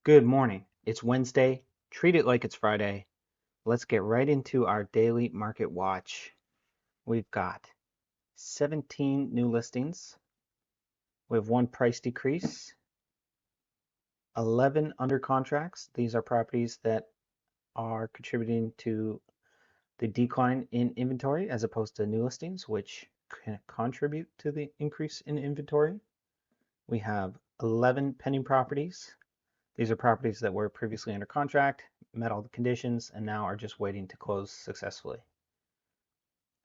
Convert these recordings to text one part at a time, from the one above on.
Good morning. It's Wednesday. Treat it like it's Friday. Let's get right into our daily market watch. We've got 17 new listings. We have one price decrease, 11 under contracts. These are properties that are contributing to the decline in inventory as opposed to new listings, which can contribute to the increase in inventory. We have 11 pending properties. These are properties that were previously under contract, met all the conditions, and now are just waiting to close successfully.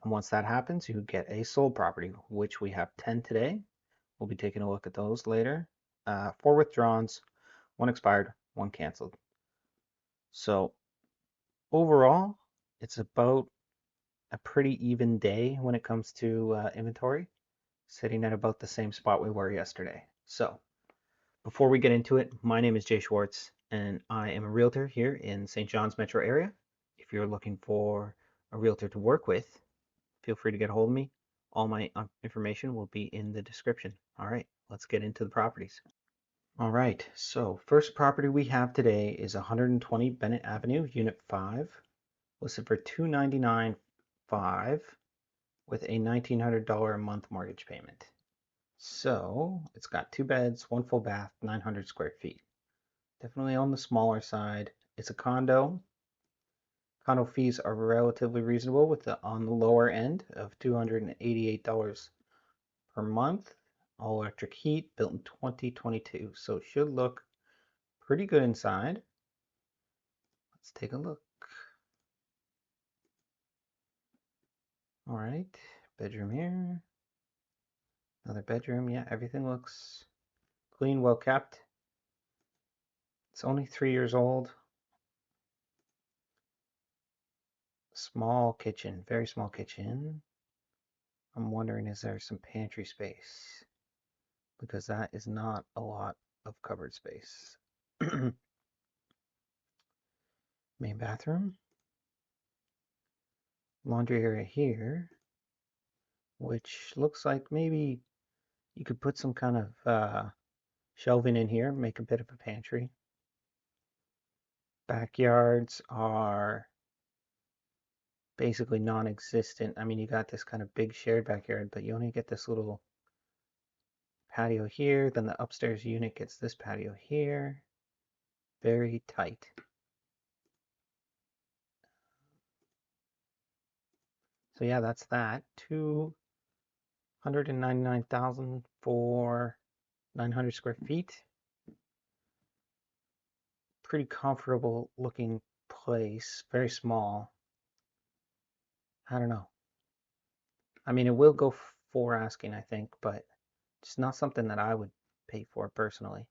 And once that happens, you get a sold property, which we have 10 today. We'll be taking a look at those later. 4 withdrawals, 1 expired, 1 canceled. So overall, it's about a pretty even day when it comes to inventory, sitting at about the same spot we were yesterday. So before we get into it, my name is Jay Schwartz, and I am a realtor here in St. John's metro area. If you're looking for a realtor to work with, feel free to get a hold of me. All my information will be in the description. All right, let's get into the properties. All right, so first property we have today is 120 Bennett Avenue, Unit 5, listed for $299,500 with a $1,900 a month mortgage payment. So it's got 2 beds, 1 full bath, 900 square feet. Definitely on the smaller side. It's a condo. Condo fees are relatively reasonable with on the lower end of $288 per month. All electric heat, built in 2022. So it should look pretty good inside. Let's take a look. All right, bedroom here. Another bedroom. Yeah, everything looks clean, well kept. It's only 3 years old. Small kitchen, very small kitchen. I'm wondering, is there some pantry space? Because that is not a lot of cupboard space. Main bathroom. Laundry area here, which looks like maybe you could put some kind of shelving in here, make a bit of a pantry. Backyards are basically non-existent. I mean, you got this kind of big shared backyard, but you only get this little patio here. Then the upstairs unit gets this patio here. Very tight. So yeah, that's that. 299,000 for 900 square feet. Pretty comfortable looking place. Very small. I don't know. I mean, it will go for asking, I think, but it's not something that I would pay for personally.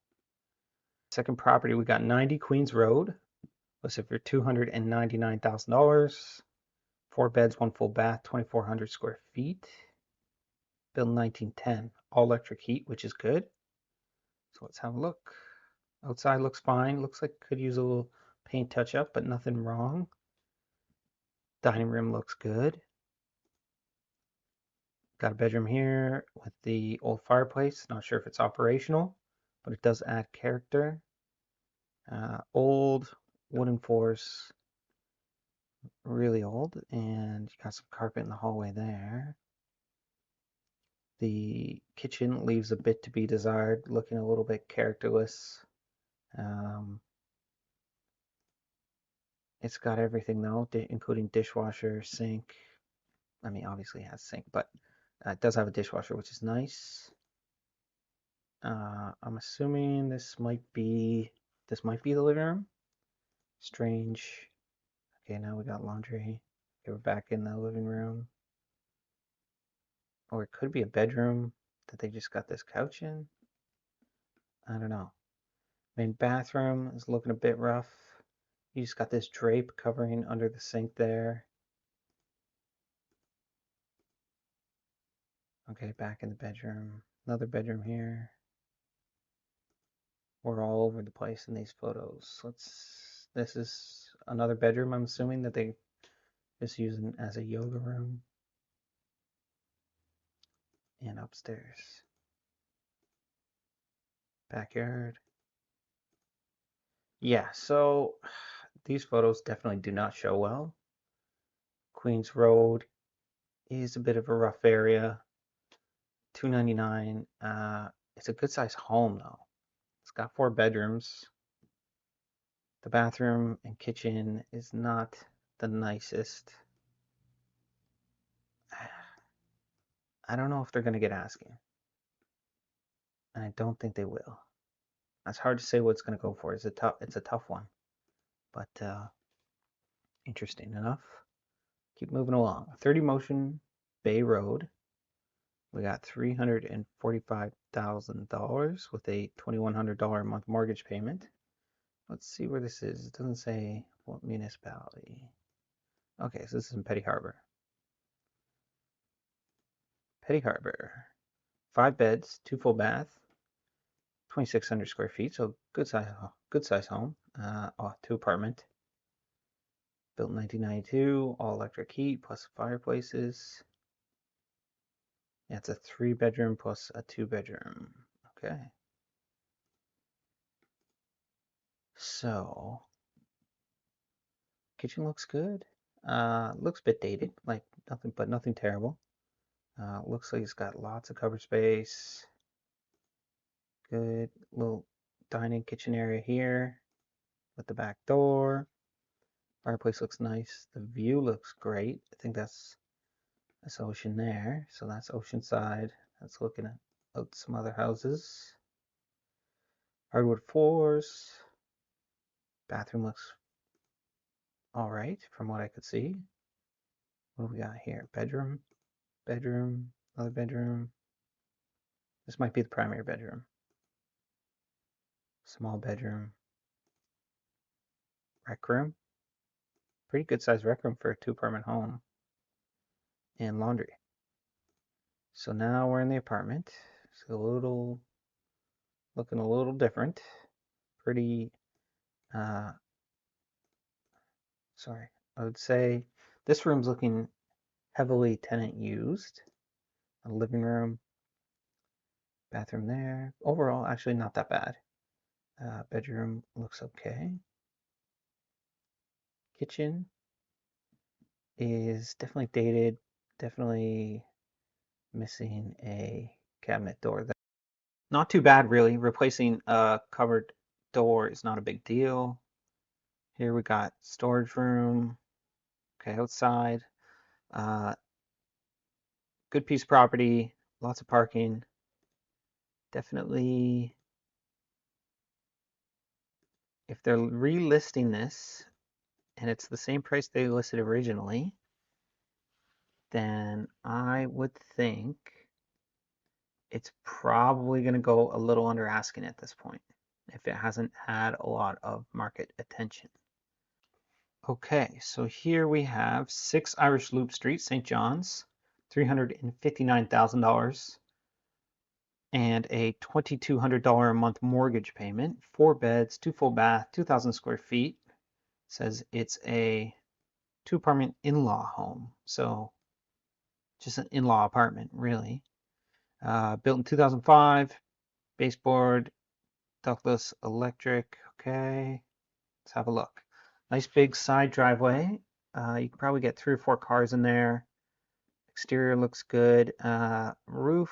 Second property, we got 90 Queens Road, listed for $299,000. 4 beds, 1 full bath, 2,400 square feet. Built in 1910. All electric heat, which is good. So let's have a look. Outside looks fine. Looks like could use a little paint touch up, but nothing wrong. Dining room looks good. Got a bedroom here with the old fireplace. Not sure if it's operational, but it does add character. Old wooden floors, really old, and you got some carpet in the hallway there. The kitchen leaves a bit to be desired, looking a little bit characterless. It's got everything though, including dishwasher, sink. I mean, obviously it has sink, but it does have a dishwasher, which is nice. I'm assuming this might be the living room. Strange. Okay, now we got laundry. Okay, we're back in the living room. Or it could be a bedroom that they just got this couch in. I don't know. Main bathroom is looking a bit rough. You just got this drape covering under the sink there. Okay, back in the bedroom. Another bedroom here. We're all over the place in these photos. This is another bedroom, I'm assuming, that they just using as a yoga room. And upstairs. Backyard. Yeah, so these photos definitely do not show well. Queens Road is a bit of a rough area. 299. It's a good sized home though. It's got 4 bedrooms. The bathroom and kitchen is not the nicest. I don't know if they're gonna get asking, and I don't think they will. It's hard to say what it's gonna go for. It's a tough one, but interesting enough. Keep moving along. 30 Motion Bay Road. We got $345,000 with a $2,100 a month mortgage payment. Let's see where this is. It doesn't say what municipality. Okay, so this is in Petty Harbor. Petty Harbor. 5 beds, 2 full bath, 2,600 square feet. So good size home. 2 apartment. Built in 1992. All electric heat plus fireplaces. Yeah, it's a 3 bedroom plus a 2 bedroom. Okay. So kitchen looks good. Looks a bit dated, like nothing terrible. Looks like it's got lots of cover space. Good little dining kitchen area here with the back door. Fireplace looks nice. The view looks great. I think that's ocean there. So that's Oceanside. That's looking at some other houses. Hardwood floors. Bathroom looks all right from what I could see. What do we got here? Bedroom, another bedroom. This might be the primary bedroom. Small bedroom. Rec room. Pretty good sized rec room for a 2 apartment home. And laundry. So now we're in the apartment. It's looking a little different. Pretty, sorry, I would say this room's looking heavily tenant used. A living room, bathroom there. Overall, actually not that bad. Bedroom looks okay. Kitchen is definitely dated, definitely missing a cabinet door. Not too bad, really. Replacing a covered door is not a big deal. Here we got storage room. Okay, outside. Uh, good piece of property, lots of parking. Definitely, if they're relisting this and it's the same price they listed originally, then I would think it's probably going to go a little under asking at this point if it hasn't had a lot of market attention. Okay, so here we have 6 Irish Loop Street, St. John's, $359,000 and a $2,200 a month mortgage payment, 4 beds, 2 full bath, 2,000 square feet. It says it's a 2 apartment in-law home, so just an in-law apartment, really. Built in 2005, baseboard, ductless electric. Okay, let's have a look. Nice big side driveway. You can probably get 3 or 4 cars in there. Exterior looks good. Roof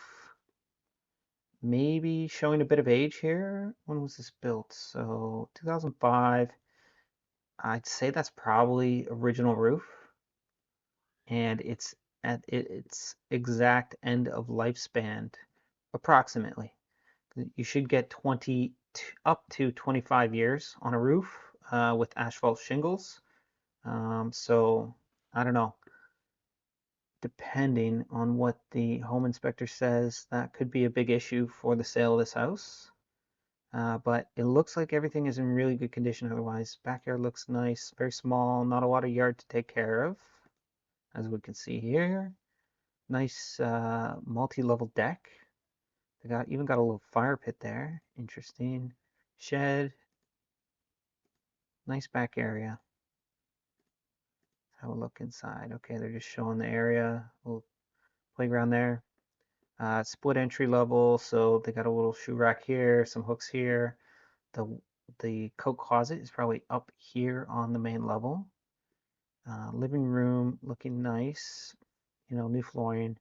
maybe showing a bit of age here. When was this built? So 2005. I'd say that's probably original roof, and it's at its exact end of lifespan, approximately. You should get 20 up to 25 years on a roof with asphalt shingles. So I don't know. Depending on what the home inspector says, that could be a big issue for the sale of this house. But it looks like everything is in really good condition otherwise. Backyard looks nice, very small, not a lot of yard to take care of, as we can see here. Nice multi-level deck. They even got a little fire pit there. Interesting. Shed. Nice back area. Have a look inside. Okay, they're just showing the area. Little playground there. Split entry level, so they got a little shoe rack here, some hooks here. The The coat closet is probably up here on the main level. Living room looking nice. New flooring,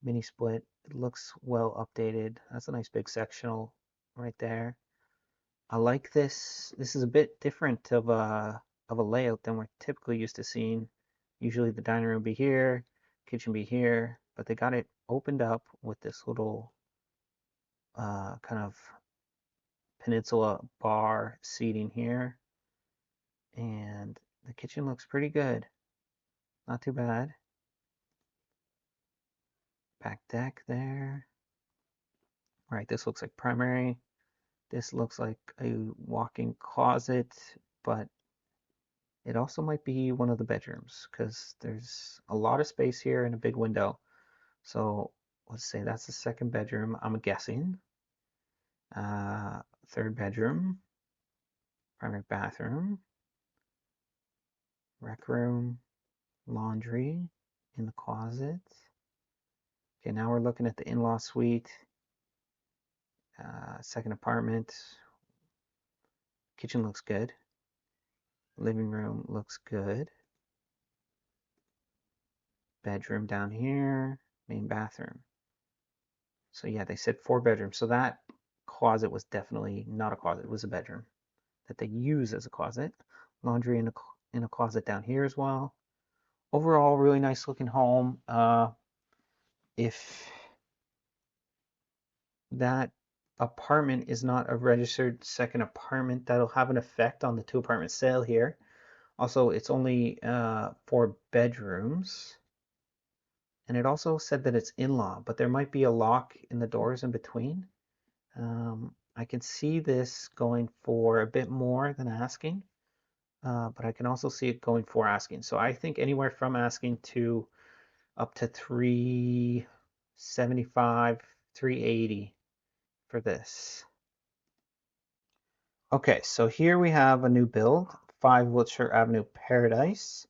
mini split. It looks well updated. That's a nice big sectional right there. I like this. This is a bit different of a layout than we're typically used to seeing. Usually the dining room be here, kitchen be here, but they got it opened up with this little kind of peninsula bar seating here, and the kitchen looks pretty good. Not too bad. Back deck there. Right, this looks like primary. This looks like a walk-in closet, but it also might be one of the bedrooms because there's a lot of space here and a big window. So let's say that's the second bedroom, I'm guessing. Third bedroom, primary bathroom, rec room, laundry in the closet. Okay, now we're looking at the in-law suite, second apartment. Kitchen looks good. Living room looks good. Bedroom down here, main bathroom. So yeah, they said 4 bedrooms. So that closet was definitely not a closet. It was a bedroom that they use as a closet. Laundry in a closet down here as well. Overall, really nice looking home. If that apartment is not a registered second apartment, that'll have an effect on the 2 apartment sale here. Also, it's only 4 bedrooms. And it also said that it's in-law, but there might be a lock in the doors in between. I can see this going for a bit more than asking, but I can also see it going for asking. So I think anywhere from asking to up to 375, 380 for this. Okay, so here we have a new build, 5 Wiltshire Avenue Paradise,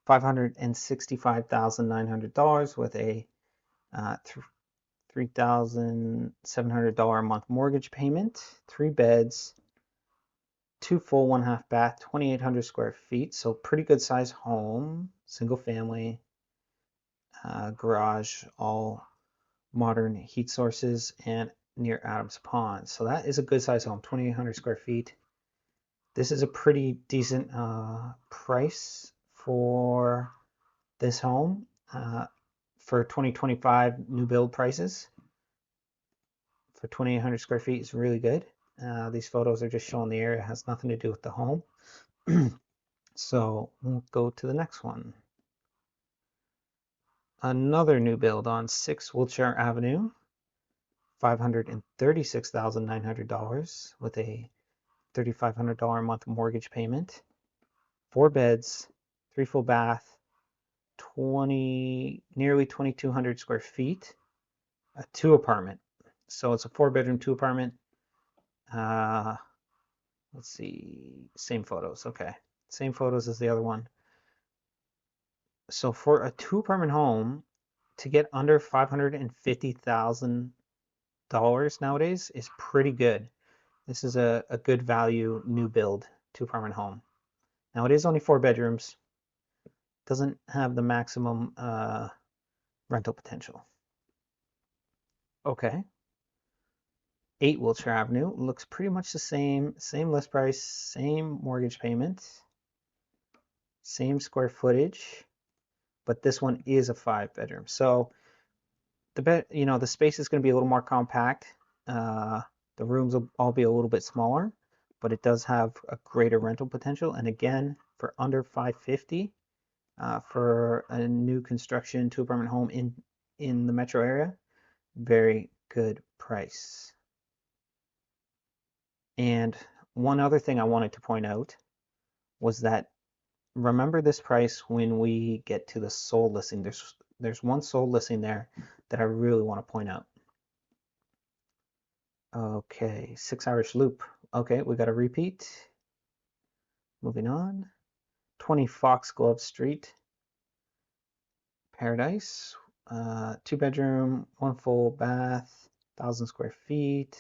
$565,900 with a $3,700 a month mortgage payment, 3 beds, 2 full, 1 half bath, 2,800 square feet. So pretty good size home, single family, garage, all modern heat sources, and near Adams Pond. So that is a good size home, 2,800 square feet. This is a pretty decent price for this home for 2025 new build prices. For 2,800 square feet is really good. These photos are just showing the area. It has nothing to do with the home. So we'll go to the next one. Another new build on 6 Wiltshire Avenue, $536,900 with a $3,500 a month mortgage payment. 4 beds, 3 full bath, nearly 2,200 square feet, a 2 apartment. So it's a 4 bedroom, 2 apartment. Let's see, same photos. Okay, same photos as the other one. So for a 2 apartment home, to get under $550,000 nowadays is pretty good. This is a good value new build 2 apartment home. Now it is only 4 bedrooms, doesn't have the maximum rental potential. Okay. 8 Wiltshire Avenue looks pretty much the same list price, same mortgage payment, same square footage, but this one is a 5 bedroom. So the space is going to be a little more compact. The rooms will all be a little bit smaller, but it does have a greater rental potential. And again, for under 550, for a new construction 2 apartment home in the metro area, very good price. And one other thing I wanted to point out was that remember this price when we get to the sold listing. There's one sold listing there that I really want to point out. Okay, 6 Irish Loop. Okay, we got a repeat. Moving on. 20 Foxglove Street, Paradise. 2 bedroom, 1 full bath, 1,000 square feet,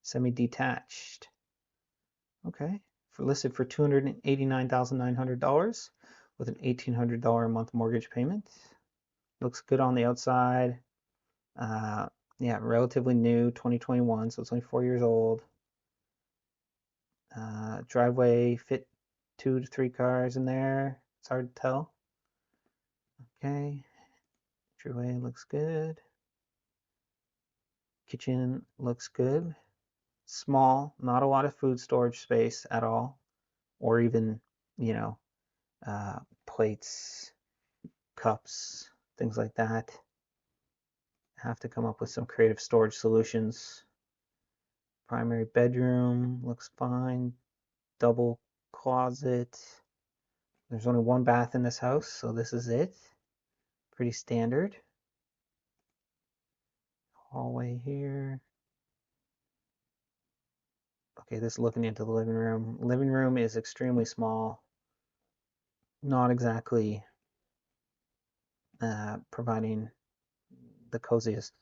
semi-detached. Okay, listed for $289,900 with an $1,800 a month mortgage payment. Looks good on the outside. Yeah, relatively new, 2021, so it's only 4 years old. Driveway fit 2 to 3 cars in there. It's hard to tell. Okay, entryway looks good. Kitchen looks good. Small, not a lot of food storage space at all, or even, you know, plates, cups, things like that. Have to come up with some creative storage solutions. Primary bedroom looks fine. Double closet. There's only one bath in this house, so this is it. Pretty standard. Hallway here. Okay, this is looking into the living room. Living room is extremely small. Not exactly providing the coziest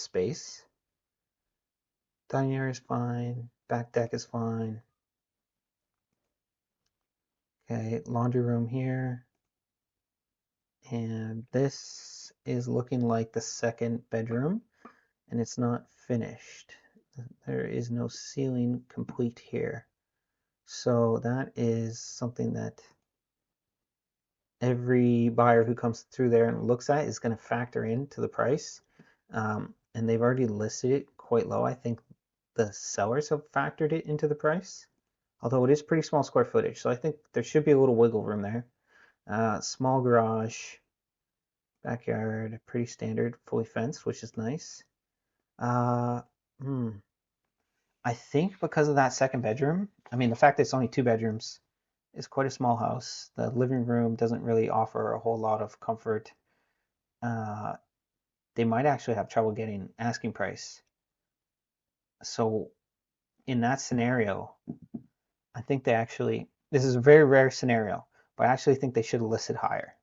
space. Dining area is fine. Back deck is fine. Okay, laundry room here. And this is looking like the second bedroom, and it's not finished. There is no ceiling complete here. So that is something that every buyer who comes through there and looks at is going to factor into the price. And they've already listed it quite low. I think the sellers have factored it into the price, although it is pretty small square footage. So I think there should be a little wiggle room there. Small garage, backyard, pretty standard, fully fenced, which is nice. I think because of that second bedroom, I mean, the fact that it's only 2 bedrooms is quite a small house. The living room doesn't really offer a whole lot of comfort. They might actually have trouble getting asking price. So in that scenario, I think this is a very rare scenario, but I actually think they should have listed higher.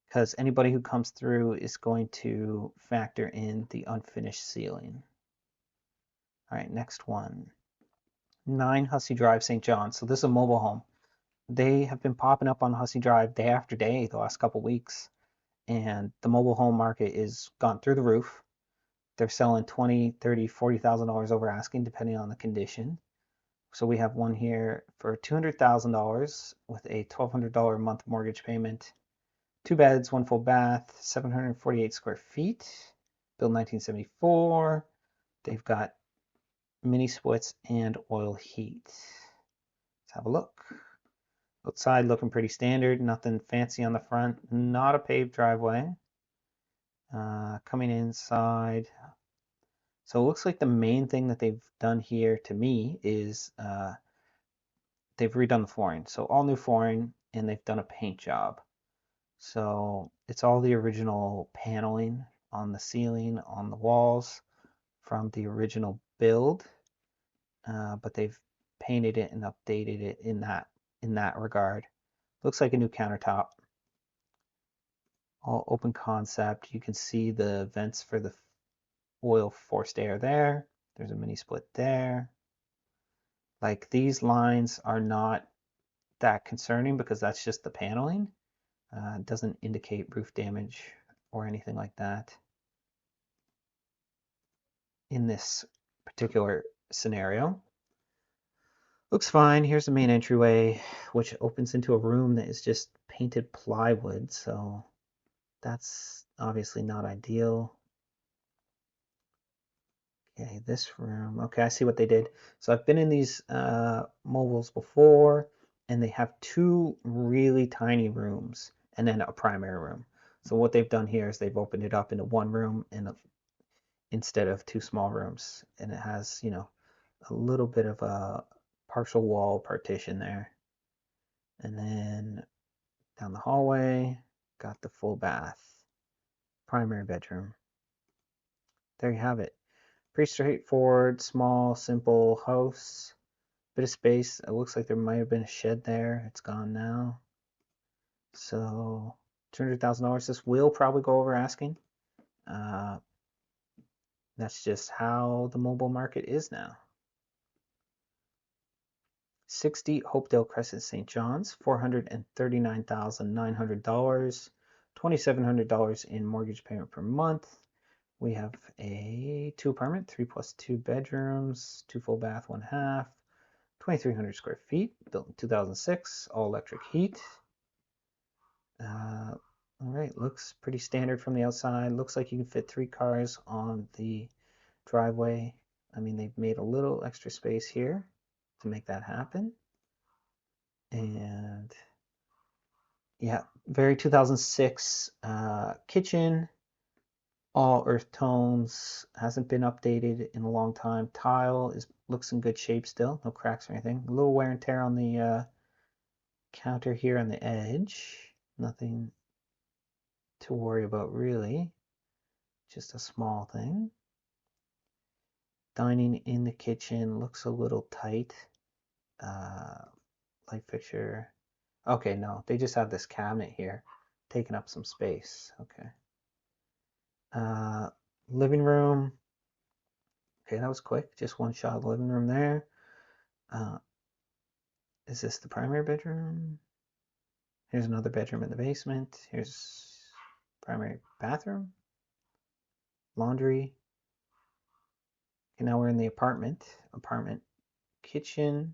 Because anybody who comes through is going to factor in the unfinished ceiling. All right, next one. 9 Hussey Drive, St. John. So this is a mobile home. They have been popping up on Hussey Drive day after day the last couple weeks, and the mobile home market is gone through the roof. They're selling $20,000, $30,000, $40,000 over asking, depending on the condition. So we have one here for $200,000 with a $1,200 a month mortgage payment. 2 beds, 1 full bath, 748 square feet, built 1974. They've got mini splits and oil heat. Let's have a look. Outside looking pretty standard, nothing fancy on the front, not a paved driveway. Coming inside, so it looks like the main thing that they've done here to me is they've redone the flooring. So all new flooring, and they've done a paint job. So it's all the original paneling on the ceiling, on the walls from the original build, but they've painted it and updated it in that regard. Looks like a new countertop. All open concept. You can see the vents for the oil forced air there. There's a mini split there. Like, these lines are not that concerning because that's just the paneling. It doesn't indicate roof damage or anything like that in this particular scenario. Looks fine. Here's the main entryway, which opens into a room that is just painted plywood, so that's obviously not ideal. Okay, this room. Okay, I see what they did. So I've been in these mobiles before, and they have 2 really tiny rooms and then a primary room. So what they've done here is they've opened it up into 1 room and instead of 2 small rooms, and it has, a little bit of a partial wall partition there. And then down the hallway, got the full bath, primary bedroom. There you have it. Pretty straightforward, small, simple house. Bit of space. It looks like there might have been a shed there. It's gone now. So $200,000. This will probably go over asking. That's just how the mobile market is now. 60 Hopedale Crescent, St. John's, $439,900, $2,700 in mortgage payment per month. We have a 2 apartment, 3+2 bedrooms, 2 full bath, 1 half, 2,300 square feet, built in 2006, all electric heat. All right, looks pretty standard from the outside. Looks like you can fit 3 cars on the driveway. I mean, they've made a little extra space here to make that happen. And yeah, very 2006 kitchen, all earth tones, hasn't been updated in a long time. Tile looks in good shape still, no cracks or anything. A little wear and tear on the counter here on the edge. Nothing to worry about really, just a small thing. Dining in the kitchen looks a little tight. Light fixture. Okay, no, they just have this cabinet here taking up some space. Okay. Living room. Okay, that was quick. Just one shot of the living room there. Is this the primary bedroom? Here's another bedroom in the basement. Here's primary bathroom. Laundry. Okay, now we're in the apartment. Apartment kitchen.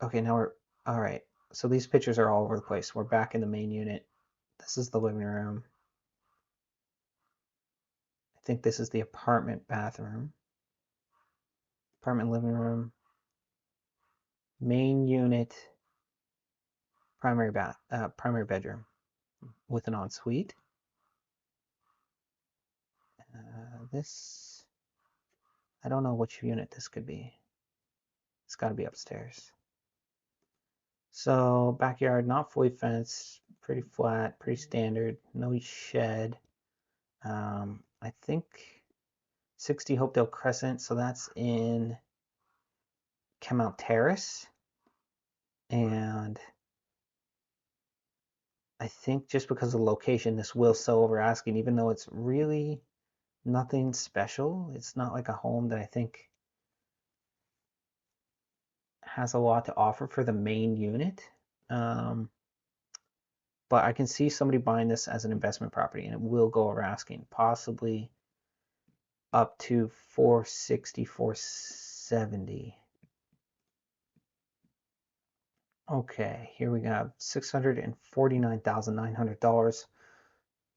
Okay, now we're, all right. So these pictures are all over the place. We're back in the main unit. This is the living room. I think this is the apartment bathroom. Apartment living room. Main unit. Primary bedroom with an ensuite. This, I don't know which unit this could be. It's got to be upstairs. So backyard, not fully fenced, pretty flat, pretty standard, no shed. I think 60 Hopedale Crescent, so that's in Kemount Terrace. And I think just because of the location, this will sell over asking, even though it's really nothing special. It's not like a home that I think has a lot to offer for the main unit. But I can see somebody buying this as an investment property, and it will go over asking, possibly up to 460, 470. Okay, here we have $649,900,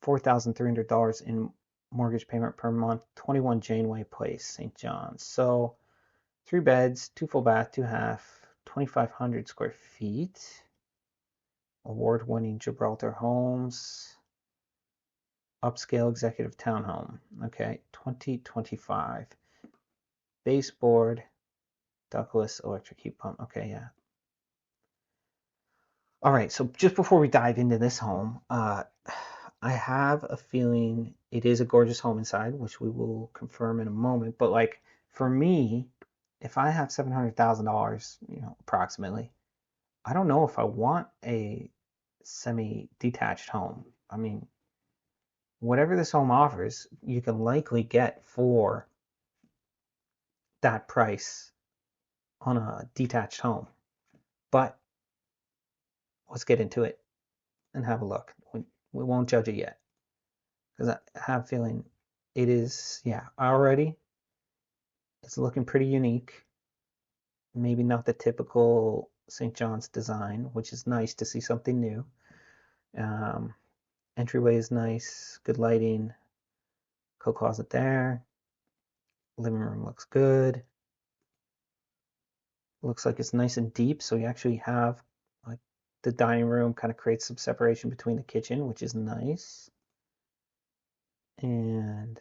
$4,300 in mortgage payment per month, 21 Janeway Place, St. John's. So 3 beds, 2 full bath, 2 half, 2,500 square feet. Award-winning Gibraltar homes. Upscale executive townhome. Okay, 2025. Baseboard, ductless electric heat pump. Okay, yeah. All right, so just before we dive into this home, I have a feeling it is a gorgeous home inside, which we will confirm in a moment. But like for me, if I have $700,000, approximately, I don't know if I want a semi-detached home. I mean, whatever this home offers, you can likely get for that price on a detached home. But let's get into it and have a look. We won't judge it yet because I have a feeling it is, yeah, already it's looking pretty unique. Maybe not the typical St. John's design, which is nice to see something new. Entryway is nice, good lighting, coat closet there. Living room looks good. Looks like it's nice and deep, so you actually have like the dining room kind of creates some separation between the kitchen, which is nice. And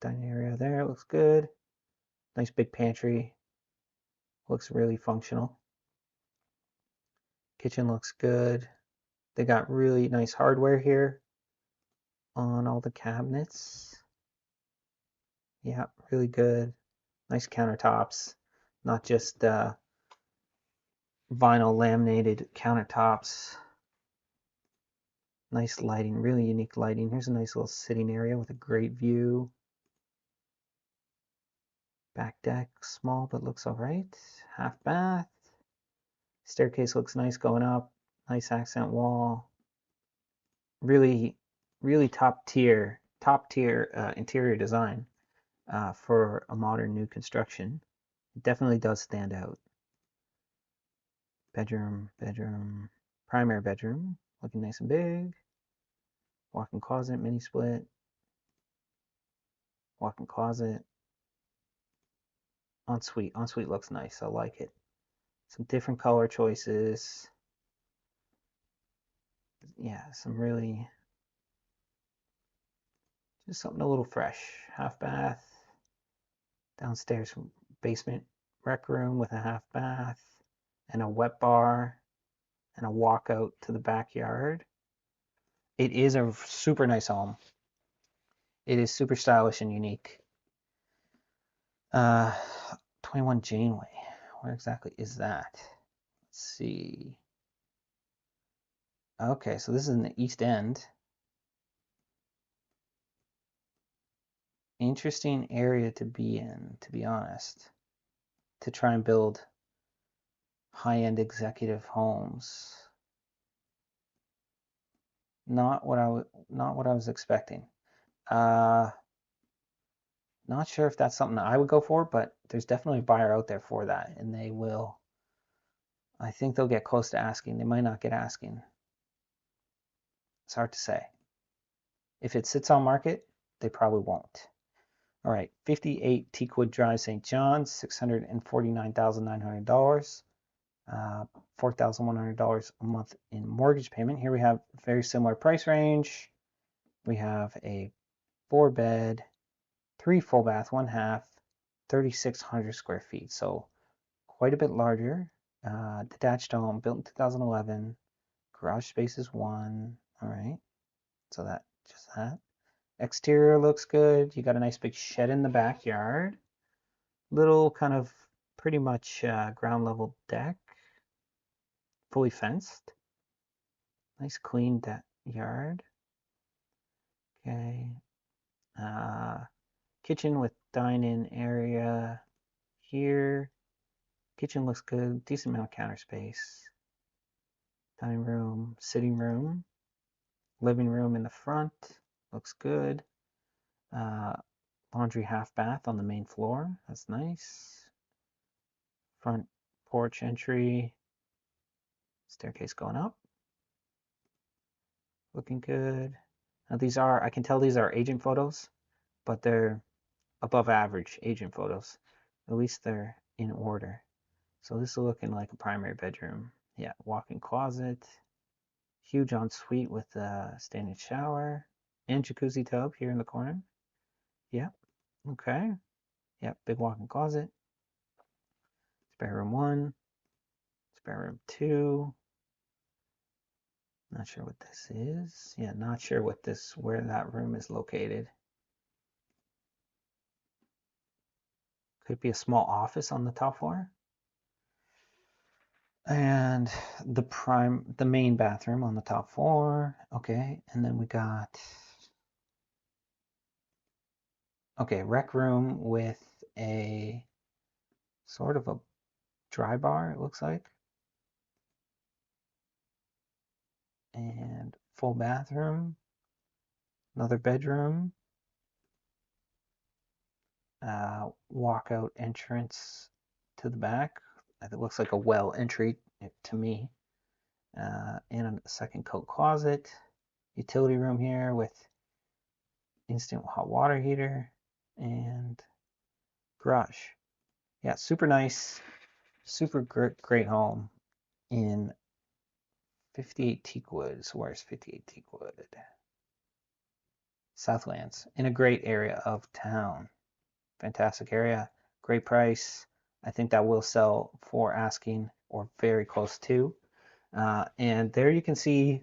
dining area there looks good. Nice big pantry. Looks really functional. Kitchen looks good. They got really nice hardware here on all the cabinets. Yeah, really good. Nice countertops, not just vinyl laminated countertops. Nice lighting, really unique lighting. Here's a nice little sitting area with a great view. Back deck, small, but looks all right. Half bath. Staircase looks nice going up. Nice accent wall. Really, really top tier interior design for a modern new construction. It definitely does stand out. Bedroom, primary bedroom, looking nice and big. Walk-in closet, mini split. Walk-in closet. Ensuite. Ensuite looks nice. I like it. Some different color choices. Yeah, some really just something a little fresh. Half bath. Downstairs basement rec room with a half bath and a wet bar and a walkout to the backyard. It is a super nice home. It is super stylish and unique. 21 Janeway. Where exactly is that? Let's see. Okay, so this is in the East End. Interesting area to be in, to be honest. To try and build high-end executive homes. Not what I was expecting. Not sure if that's something that I would go for, but there's definitely a buyer out there for that, and they will. I think they'll get close to asking. They might not get asking. It's hard to say. If it sits on market, they probably won't. All right, 58 Teakwood Drive, St. John's, $649,900, $4,100 a month in mortgage payment. Here we have a very similar price range. We have a 4-bed, 3 full bath, 1 half, 3,600 square feet. So quite a bit larger. Detached home, built in 2011. Garage space is 1. All right, so just that. Exterior looks good. You got a nice big shed in the backyard. Little kind of pretty much ground level deck. Fully fenced. Nice clean yard. Okay. Kitchen with dine-in area here. Kitchen looks good. Decent amount of counter space. Dining room, sitting room. Living room in the front. Looks good. Laundry half bath on the main floor. That's nice. Front porch entry. Staircase going up. Looking good. Now I can tell these are agent photos, but they're above average agent photos. At least they're in order. So this is looking like a primary bedroom. Yeah, walk-in closet. Huge ensuite with a standing shower and jacuzzi tub here in the corner. Yep. Okay. Yep. Big walk-in closet. Spare room 1. Spare room 2. Not sure what this is. Yeah, not sure where that room is located. Could be a small office on the top floor. And the main bathroom on the top floor. Okay, and then we got rec room with a sort of a dry bar, it looks like. And full bathroom, another bedroom, walkout entrance to the back. It looks like a well entry to me. And a second coat closet, utility room here with instant hot water heater and garage. Yeah, super nice, super great home in 58 Teakwood. So where's 58 Teakwood? Southlands, in a great area of town. Fantastic area, great price. I think that will sell for asking or very close to. And there you can see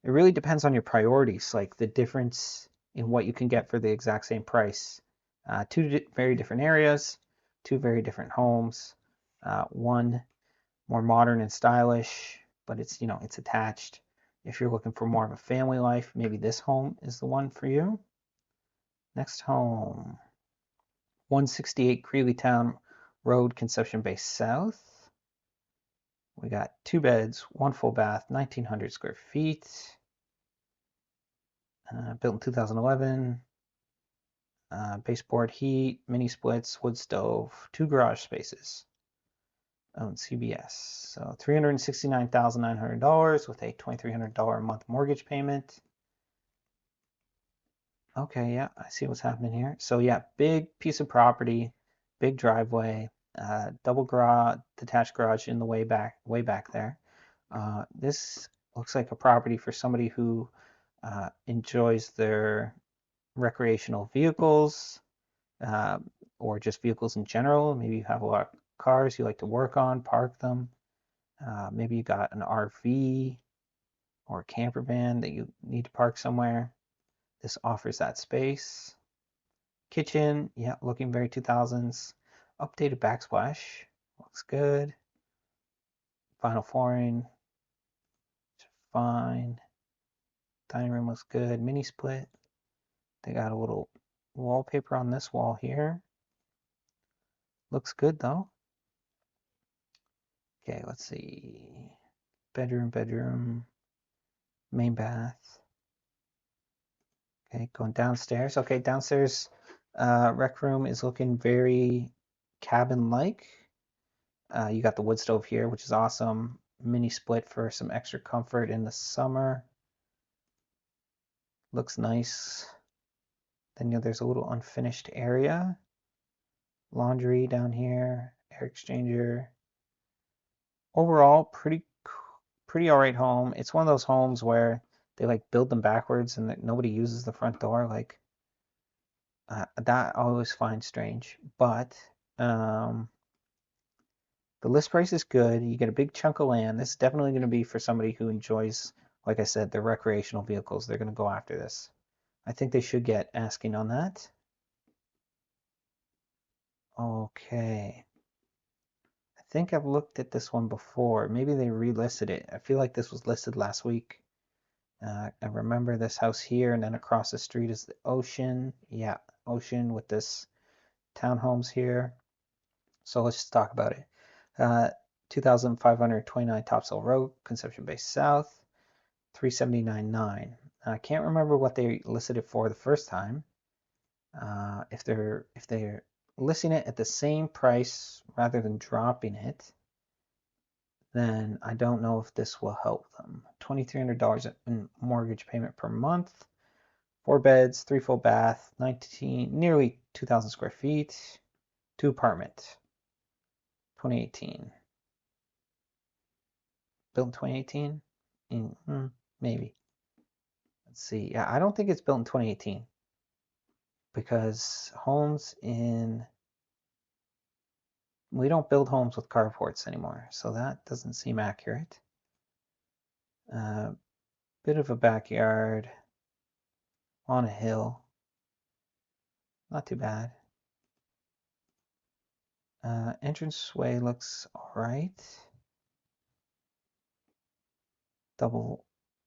it really depends on your priorities, like the difference in what you can get for the exact same price. Two very different areas, 2 very different homes. One more modern and stylish, but it's attached. If you're looking for more of a family life, maybe this home is the one for you. Next home. 168 Greeleytown Road, Conception Bay South. We got 2 beds, 1 full bath, 1,900 square feet. Built in 2011. Baseboard heat, mini splits, wood stove, 2 garage spaces. Owned CBS. So $369,900 with a $2,300 a month mortgage payment. Okay, yeah, I see what's happening here. So yeah, big piece of property, big driveway, double garage, detached garage in the way back there. This looks like a property for somebody who enjoys their recreational vehicles, uh, or just vehicles in general. Maybe you have a lot of cars you like to work on, park them. Maybe you got an RV or a camper van that you need to park somewhere. This offers that space. Kitchen, yeah, looking very 2000s. Updated backsplash, looks good. Vinyl flooring, fine. Dining room looks good. Mini split. They got a little wallpaper on this wall here. Looks good though. Okay, let's see. Bedroom, main bath. Okay, going downstairs. Okay, downstairs rec room is looking very cabin-like. You got the wood stove here, which is awesome. Mini split for some extra comfort in the summer. Looks nice. Then there's a little unfinished area. Laundry down here, air exchanger. Overall, pretty all right home. It's one of those homes where they like build them backwards and that nobody uses the front door. Like that I always find strange. But the list price is good. You get a big chunk of land. This is definitely going to be for somebody who enjoys, like I said, their recreational vehicles. They're going to go after this. I think they should get asking on that. Okay. I think I've looked at this one before. Maybe they relisted it. I feel like this was listed last week. I remember this house here, and then across the street is the ocean. Yeah, ocean with this townhomes here. So let's just talk about it. 2,529 Topsail Road, Conception Bay South, 379.9. I can't remember what they listed it for the first time. If they're listing it at the same price rather than dropping it, then I don't know if this will help them. $2,300 in mortgage payment per month. 4 beds, 3 full bath, nearly 2,000 square feet, 2 apartment. 2018. Built in 2018? Maybe. Let's see. Yeah, I don't think it's built in 2018 because we don't build homes with carports anymore, so that doesn't seem accurate. Bit of a backyard on a hill. Not too bad. Entranceway looks alright. Double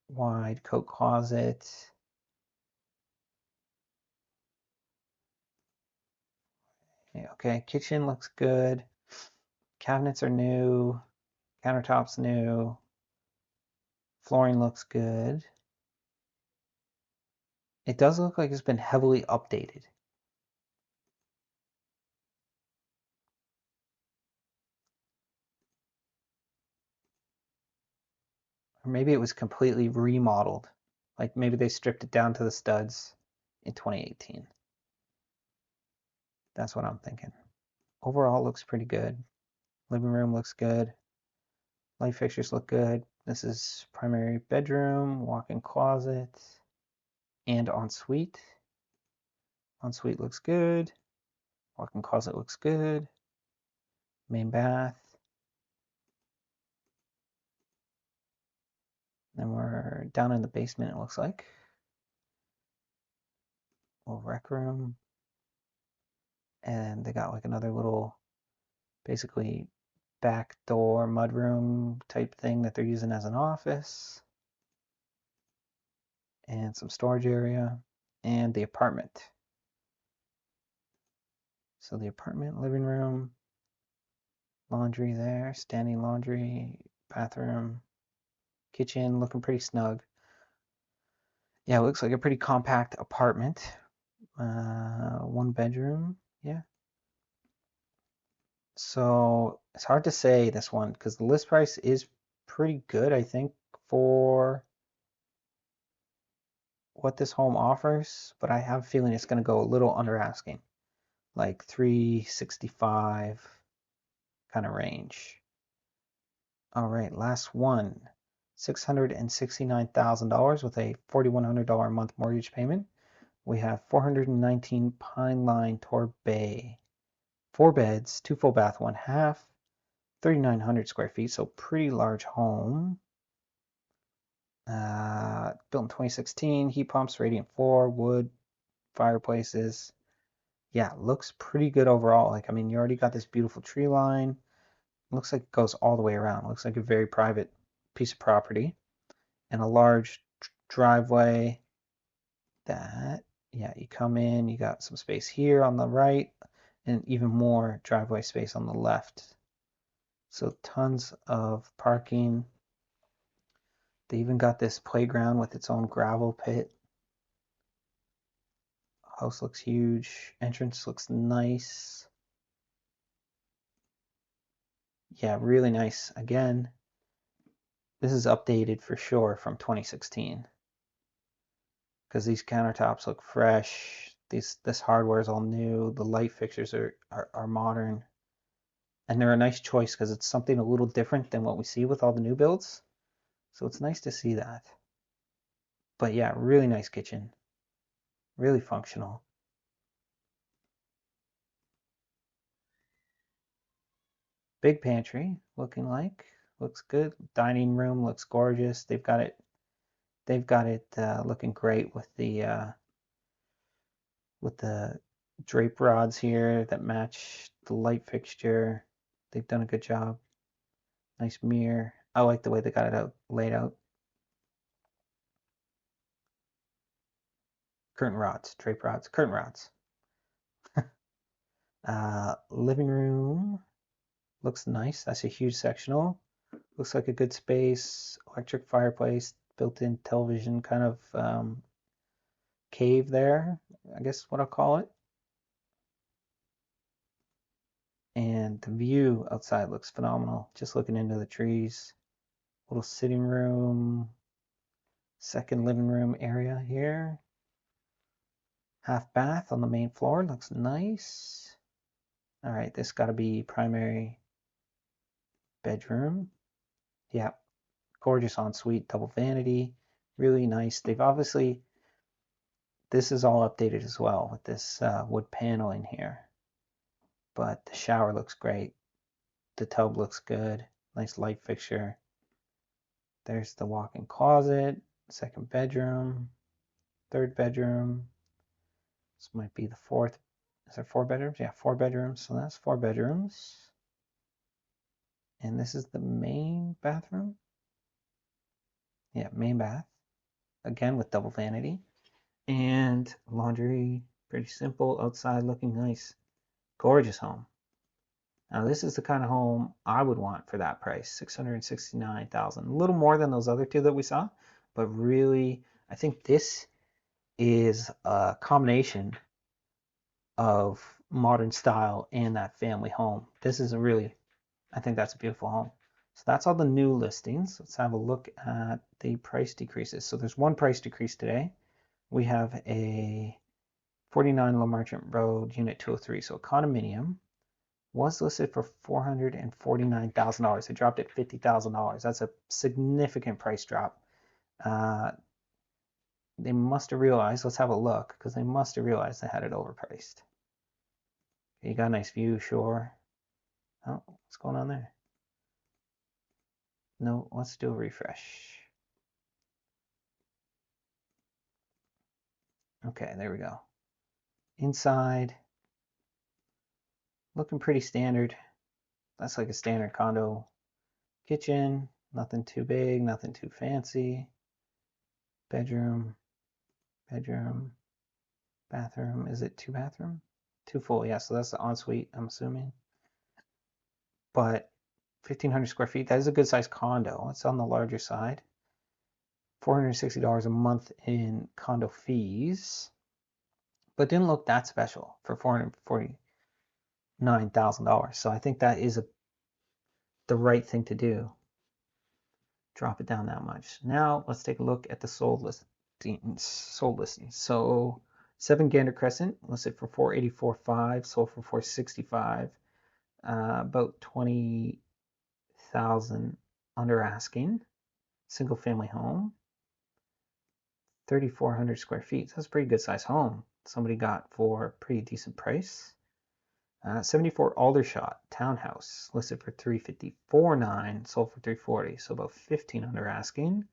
wide coat closet. Okay, kitchen looks good. Cabinets are new. Countertops new. Flooring looks good. It does look like it's been heavily updated. Or maybe it was completely remodeled. Like maybe they stripped it down to the studs in 2018. That's what I'm thinking. Overall, it looks pretty good. Living room looks good. Light fixtures look good. This is primary bedroom, walk-in closet, and ensuite. Ensuite looks good. Walk-in closet looks good. Main bath. Then we're down in the basement, it looks like. Little rec room. And they got like another little, basically, back door mudroom type thing that they're using as an office. And some storage area. And the apartment. So the apartment, living room, laundry there, standing laundry, bathroom, kitchen, looking pretty snug. Yeah, it looks like a pretty compact apartment. 1 bedroom, yeah. So it's hard to say this one because the list price is pretty good, I think, for what this home offers, but I have a feeling it's going to go a little under asking, like 365 kind of range. All right, last one. $669,000 with a $4,100 a month mortgage payment. We have 419 Pine Line Tor Bay. 4 beds, 2 full bath, 1 half, 3,900 square feet, so pretty large home. Built in 2016, heat pumps, radiant floor, wood, fireplaces. Yeah, looks pretty good overall. Like, I mean, you already got this beautiful tree line. Looks like it goes all the way around. Looks like a very private piece of property. And a large driveway that, yeah, you come in, you got some space here on the right, and even more driveway space on the left. So tons of parking. They even got this playground with its own gravel pit. House looks huge. Entrance looks nice. Yeah, really nice. Again, this is updated for sure from 2016 because these countertops look fresh. This hardware is all new. The light fixtures are modern. And they're a nice choice because it's something a little different than what we see with all the new builds. So it's nice to see that. But yeah, really nice kitchen. Really functional. Big pantry looking like. Looks good. Dining room looks gorgeous. They've got it looking great with the drape rods here that match the light fixture. They've done a good job. Nice mirror. I like the way they got it out laid out. Curtain rods, drape rods, curtain rods. Living room looks nice. That's a huge sectional. Looks like a good space. Electric fireplace, built-in television kind of cave there, I guess what I'll call it. And the view outside looks phenomenal. Just looking into the trees. Little sitting room, second living room area here. Half bath on the main floor. Looks nice. All right, this got to be primary bedroom. Yeah, gorgeous ensuite, double vanity. Really nice. They've obviously, this is all updated as well with this wood paneling here. But the shower looks great. The tub looks good. Nice light fixture. There's the walk-in closet, second bedroom, third bedroom. This might be the fourth. Is there 4 bedrooms? Yeah, 4 bedrooms. So that's 4 bedrooms. And this is the main bathroom. Yeah, main bath. Again with double vanity. And laundry, pretty simple. Outside looking nice. Gorgeous home. Now this is the kind of home I would want for that price, $669,000. A little more than those other two that we saw, but really, I think this is a combination of modern style and that family home. This is a really, I think that's a beautiful home. So that's all the new listings. Let's have a look at the price decreases. So there's one price decrease today. We have a 49 Low Merchant Road, Unit 203, so a condominium. Was listed for $449,000. It dropped at $50,000. That's a significant price drop. They must have realized, let's have a look, because they must have realized they had it overpriced. You got a nice view, sure. Oh, what's going on there? No, let's do a refresh. Okay, there we go. Inside, looking pretty standard. That's like a standard condo kitchen. Nothing too big, nothing too fancy. Bedroom, bedroom, bathroom. Is it 2 bathroom? 2 full, yeah, so that's the ensuite, I'm assuming. But 1,500 square feet, that is a good sized condo. It's on the larger side. $460 a month in condo fees, but didn't look that special for $449,000. So I think that is the right thing to do. Drop it down that much. Now let's take a look at the sold listings. So 7 Gander Crescent listed for $484,500, sold for $465,000, about $20,000 under asking. Single family home, 3,400 square feet. So that's a pretty good size home. Somebody got for a pretty decent price. 74 Aldershot townhouse listed for $354,900, sold for $340,000, so about $15,000 under asking.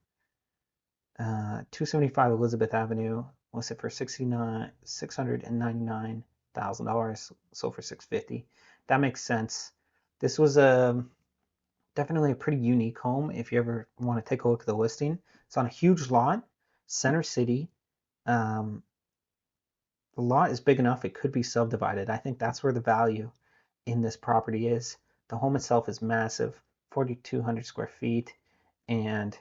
275 Elizabeth Avenue listed for $699,000, sold for $650,000. That makes sense. This was definitely a pretty unique home. If you ever want to take a look at the listing, it's on a huge lot, center city. The lot is big enough it could be subdivided. I think that's where the value in this property is. The home itself is massive, 4,200 square feet, and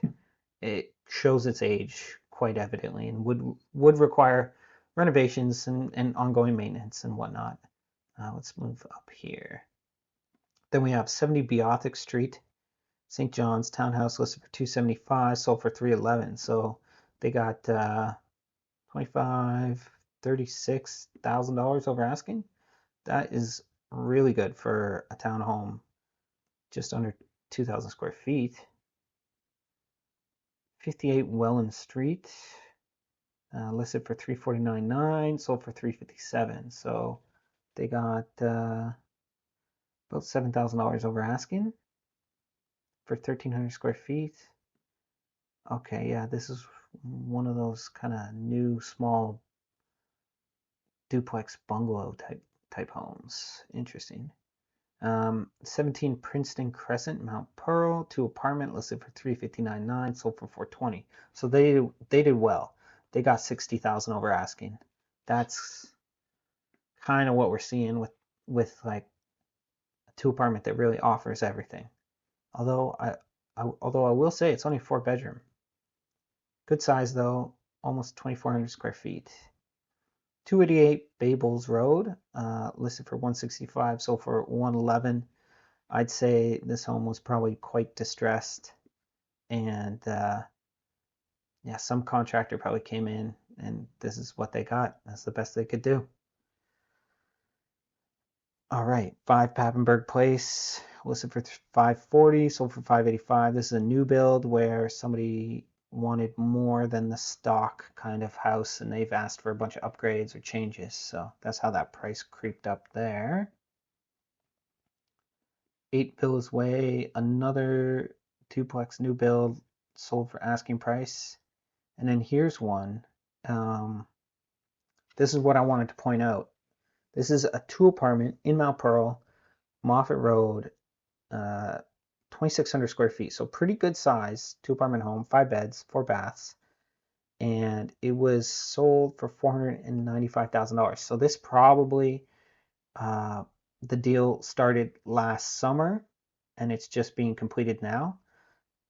it shows its age quite evidently and would require renovations and ongoing maintenance and whatnot. Let's move up here. Then we have 70 Beothic Street, St. John's townhouse listed for $275,000, sold for $311,000. So they got $36,000 over asking. That is really good for a townhome, just under 2,000 square feet. 58 Welland Street, listed for $349,900, sold for $357,000. So they got about $7,000 over asking for 1,300 square feet. Okay, yeah, this is one of those kind of new small duplex bungalow type homes. Interesting. 17 Princeton Crescent, Mount Pearl, 2 apartment listed for $359,900, sold for $420,000. So they did well. They got $60,000 over asking. That's kind of what we're seeing with like a 2 apartment that really offers everything. Although I will say it's only 4 bedroom. Good size though, almost 2,400 square feet. 288 Babels Road, listed for $165,000, sold for $111,000. I'd say this home was probably quite distressed, and yeah, some contractor probably came in, and this is what they got. That's the best they could do. All right, 5 Papenburg Place, listed for $540,000, sold for $585,000. This is a new build where somebody wanted more than the stock kind of house, and they've asked for a bunch of upgrades or changes, so that's how that price creeped up there. 8 Villas Way, another duplex new build, sold for asking price. And then here's one. This is what I wanted to point out. This is a 2 apartment in Mount Pearl, Moffat Road, 2,600 square feet, so pretty good size 2 apartment home, 5 beds, 4 baths, and it was sold for $495,000. So this probably the deal started last summer and it's just being completed now.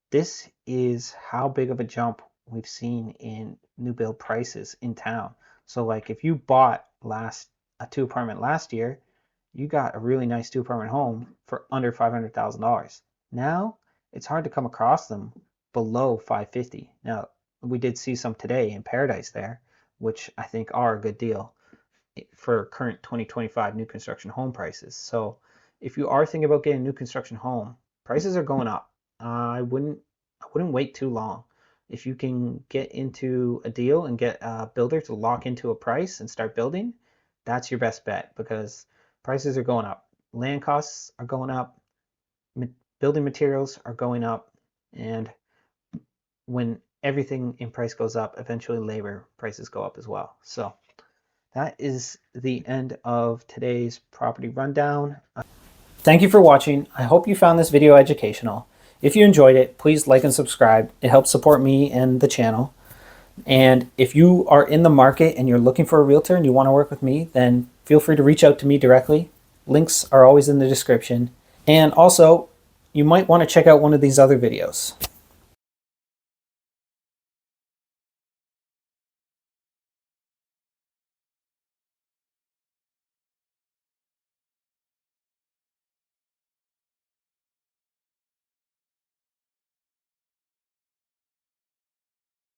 This is how big of a jump we've seen in new build prices in town. So like if you bought a 2 apartment last year, you got a really nice 2 apartment home for under $500,000. Now it's hard to come across them below $550,000. Now we did see some today in Paradise there, which I think are a good deal for current 2025 new construction home prices. So if you are thinking about getting a new construction home, prices are going up. I wouldn't wait too long. If you can get into a deal and get a builder to lock into a price and start building, that's your best bet, because prices are going up. Land costs are going up. Building materials are going up. And when everything in price goes up, eventually labor prices go up as well. So that is the end of today's property rundown. Thank you for watching. I hope you found this video educational. If you enjoyed it, please like and subscribe. It helps support me and the channel. And if you are in the market and you're looking for a realtor and you want to work with me, then feel free to reach out to me directly. Links are always in the description. And also, you might want to check out one of these other videos.